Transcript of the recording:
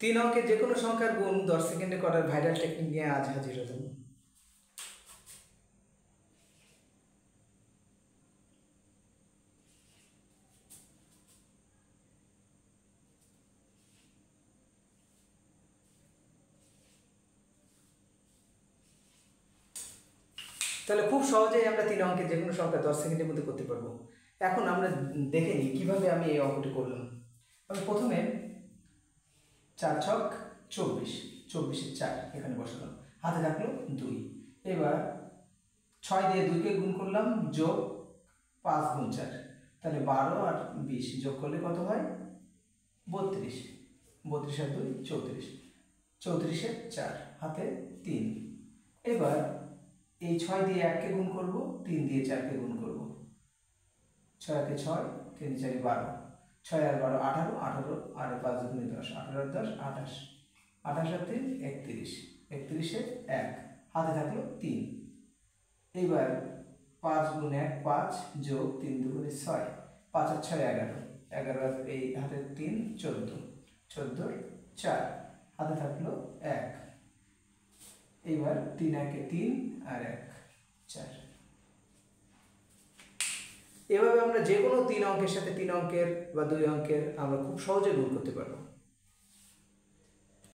তিন অঙ্কের যে কোনো সংখ্যার গুণ 10 সেকেন্ডে করার ভাইরাল টেকনিক নিয়ে আজ হাজির হলাম। তাহলে খুব সহজেই আমরা তিন অঙ্কের যে কোনো সংখ্যা 10 সেকেন্ডের মধ্যে করতে পারবো। এখন আমরা দেখে নিই কীভাবে আমি এই অঙ্কটি করলাম। আমি প্রথমে 4 ছক 24, 24-এর 4 এখানে বসালাম, হাতে থাকলো 2। এবার 6 দিয়ে 2কে গুণ করলাম, যোগ 5 গুণ 4, তাহলে 12 আর 20 যোগ করলে কত হয়? 32। 32 আর 2 34, 34-এর 4 হাতে 3। এবার এই 6 দিয়ে 1কে গুণ করব, 3 দিয়ে 4কে গুণ করব। 6 একে 6, 3 4 12, 6 আর 12 18, 18 আর 5 গুণে 10, 18 আর 10 28, 28 আর 3 31, 31-এর 1 হাতে থাকলো 3। এইবার 5 গুণ 1 5, যোগ 3 দুগুণে 6, 5 আর 6 11, 11 আর এই হাতে 3 14, 14-এর 4 হাতে থাকলো 1। এইবার 3 1-এ 3 আর 1 4। এভাবে আমরা যে কোনো তিন অঙ্কের সাথে তিন অঙ্কের বা দুই অঙ্কের আমরা খুব সহজে গুণ করতে পারবো।